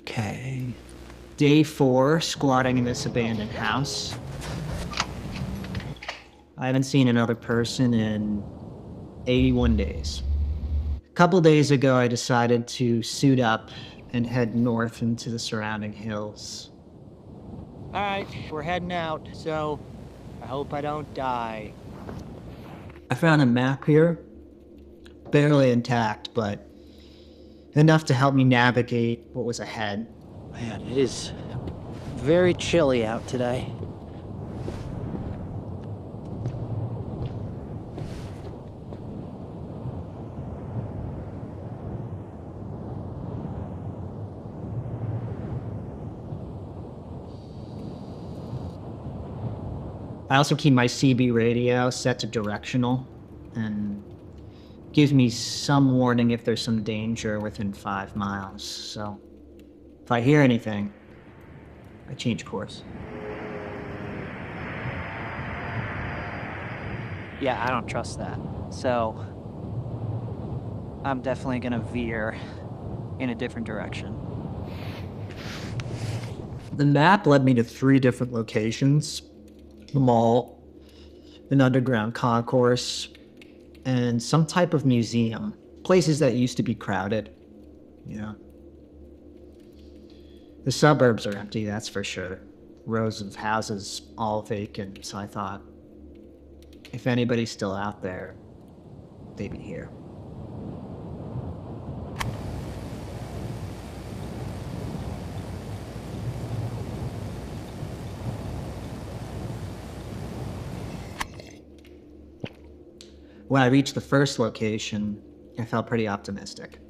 Okay. Day 4, squatting in this abandoned house. I haven't seen another person in 81 days. A couple days ago, I decided to suit up and head north into the surrounding hills. Alright, we're heading out, so I hope I don't die. I found a map here, barely intact, but enough to help me navigate what was ahead. Man, it is very chilly out today. I also keep my CB radio set to directional, and gives me some warning if there's some danger within 5 miles, so if I hear anything, I change course. Yeah, I don't trust that. So, I'm definitely gonna veer in a different direction. The map led me to 3 different locations: the mall, an underground concourse, and some type of museum. Places that used to be crowded, you know. The suburbs are empty, that's for sure. Rows of houses, all vacant, so I thought, if anybody's still out there, they'd be here. When I reached the first location, I felt pretty optimistic.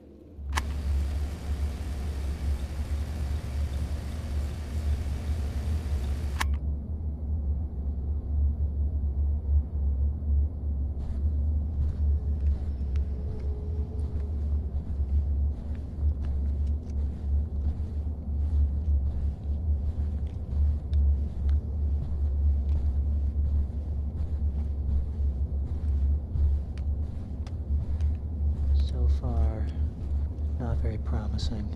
So far, not very promising.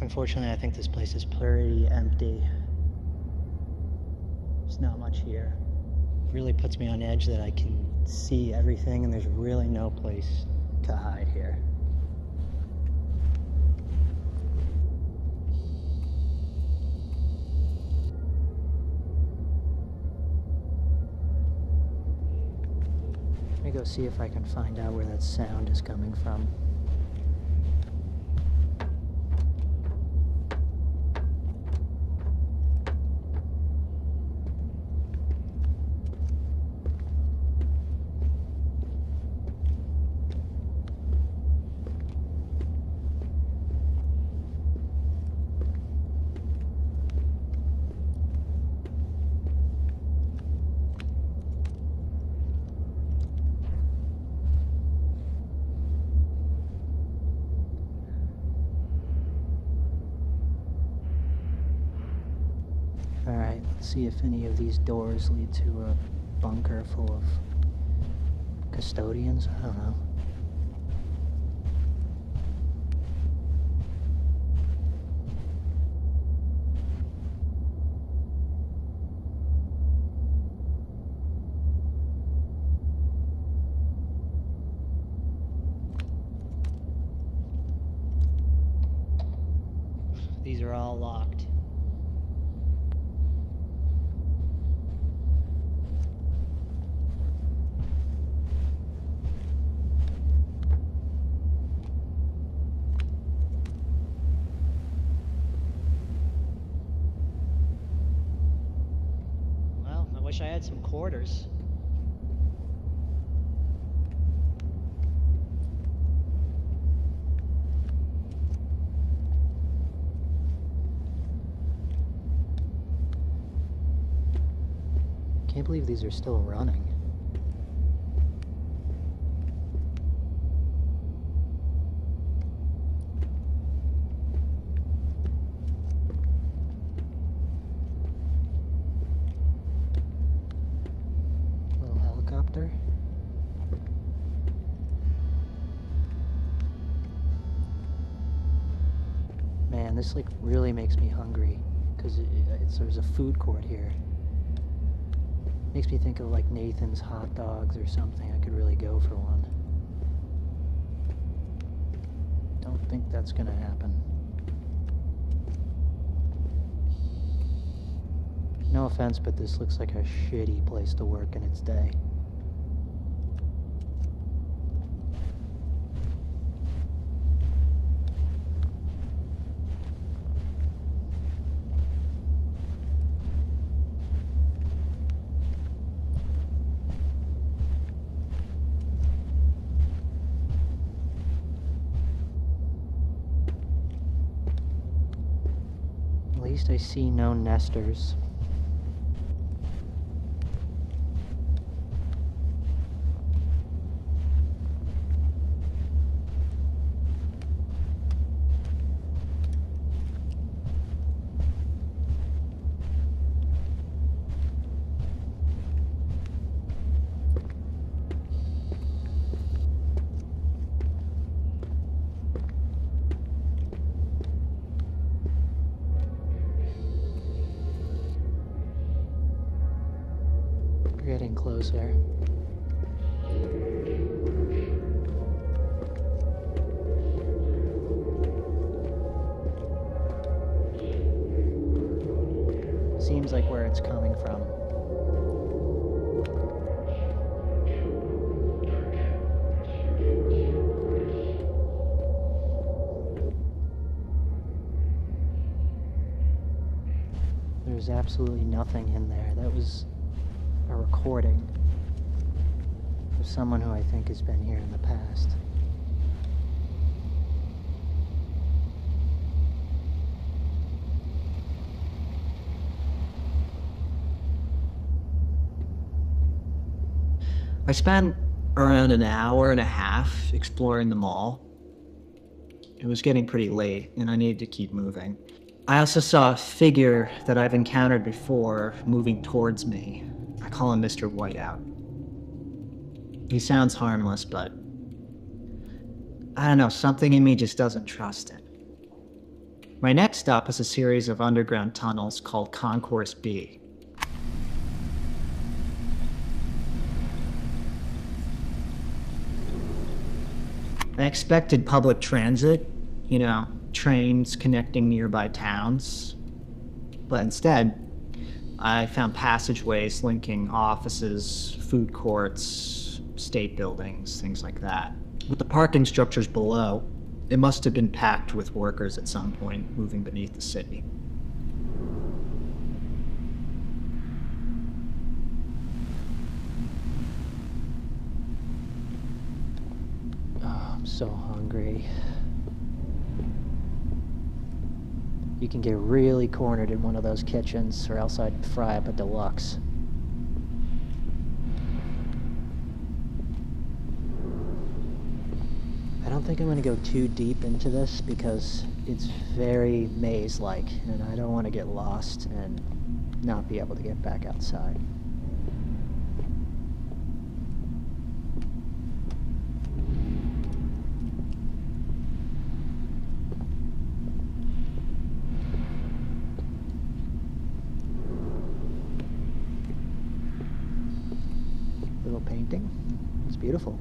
Unfortunately, I think this place is pretty empty. There's not much here. It really puts me on edge that I can see everything and there's really no place to hide here. Let me go see if I can find out where that sound is coming from. Alright, let's see if any of these doors lead to a bunker full of custodians. I don't know. These are all locked. Well, I wish I had some quarters. Can't believe these are still running. helicopter. Man, this like really makes me hungry because there's a food court here. Makes me think of like Nathan's hot dogs or something. I could really go for one. Don't think that's gonna happen. No offense, but this looks like a shitty place to work in its day. At least I see no nesters. We're getting closer. Seems like where it's coming from. There's absolutely nothing in there. That was a recording of someone who I think has been here in the past. I spent around an hour and a half exploring the mall. It was getting pretty late, and I needed to keep moving. I also saw a figure that I've encountered before moving towards me. I call him Mr. Whiteout. He sounds harmless, but I don't know, something in me just doesn't trust it. My next stop is a series of underground tunnels called Concourse B. I expected public transit, you know, trains connecting nearby towns. But instead, I found passageways linking offices, food courts, state buildings, things like that. With the parking structures below, it must have been packed with workers at some point moving beneath the city. I'm so hungry. You can get really cornered in one of those kitchens, or else I'd fry up a deluxe. I don't think I'm going to go too deep into this because it's very maze-like, and I don't want to get lost and not be able to get back outside. Little painting. It's beautiful.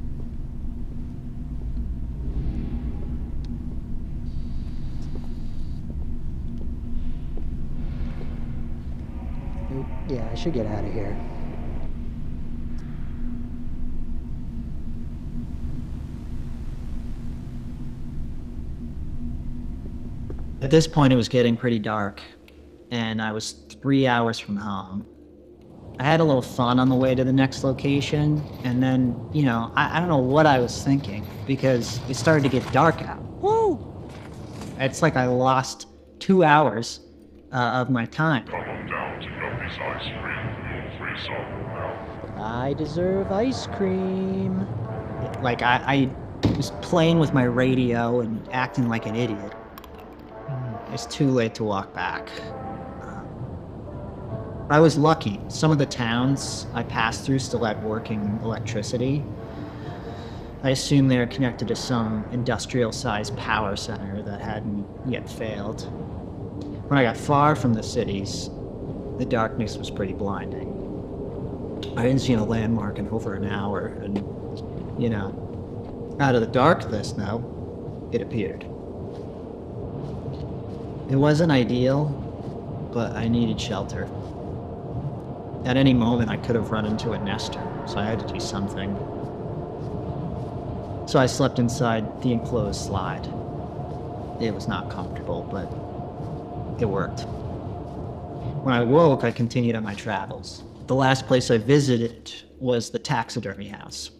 Yeah, I should get out of here. At this point, it was getting pretty dark, and I was 3 hours from home. I had a little fun on the way to the next location, and then, you know, I don't know what I was thinking, because it started to get dark out. Woo! It's like I lost 2 hours of my time. Come on down to Guppy's Ice Cream. You'll free some now. I deserve ice cream. Like, I was playing with my radio and acting like an idiot. It's too late to walk back. I was lucky. Some of the towns I passed through still had working electricity. I assume they are connected to some industrial-sized power center that hadn't yet failed. When I got far from the cities, the darkness was pretty blinding. I hadn't seen a landmark in over an hour, and, you know, out of the darkness now, it appeared. It wasn't ideal, but I needed shelter. At any moment, I could have run into a nester, so I had to do something. So I slept inside the enclosed slide. It was not comfortable, but it worked. When I woke, I continued on my travels. The last place I visited was the taxidermy house.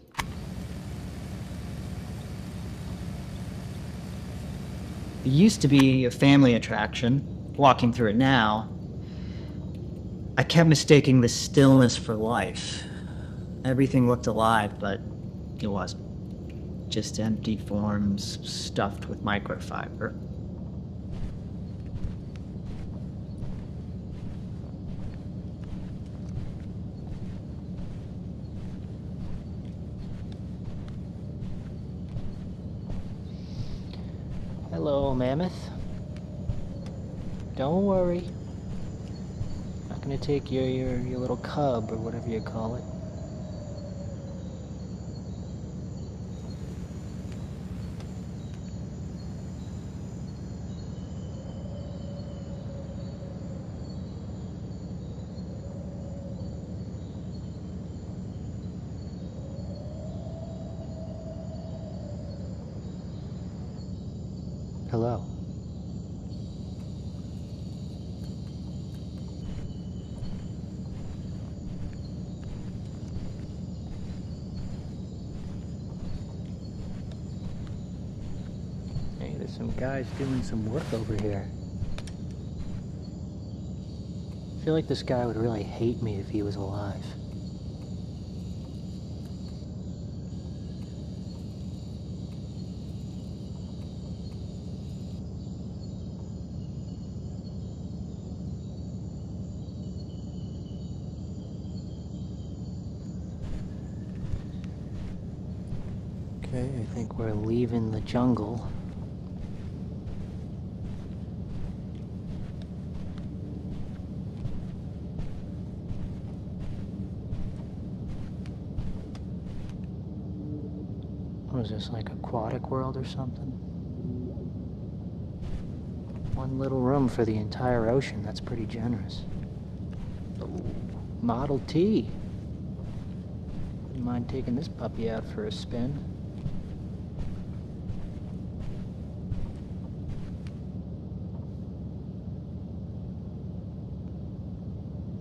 It used to be a family attraction. Walking through it now, I kept mistaking the stillness for life. Everything looked alive, but it wasn't. Just empty forms stuffed with microfiber. Hello, Mammoth. Don't worry. Not gonna take your little cub or whatever you call it. Hello. Hey, there's some guys doing some work over here. I feel like this guy would really hate me if he was alive. Okay, I think we're leaving the jungle. What is this, like Aquatic World or something? One little room for the entire ocean, that's pretty generous. Ooh, Model T. Wouldn't mind taking this puppy out for a spin.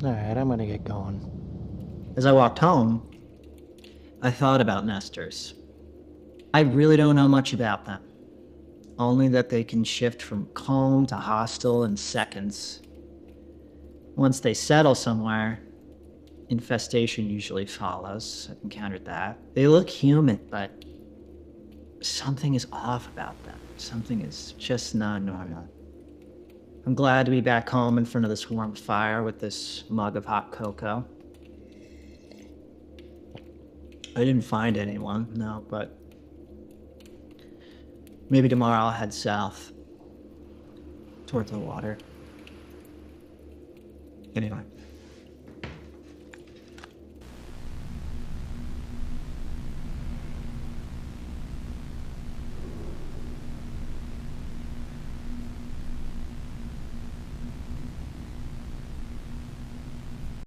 Alright, I'm gonna get going. As I walked home, I thought about nesters. I really don't know much about them. Only that they can shift from calm to hostile in seconds. Once they settle somewhere, infestation usually follows. I've encountered that. They look human, but something is off about them. Something is just not normal. I'm glad to be back home in front of this warm fire with this mug of hot cocoa. I didn't find anyone, no, but maybe tomorrow I'll head south towards the water. Anyway.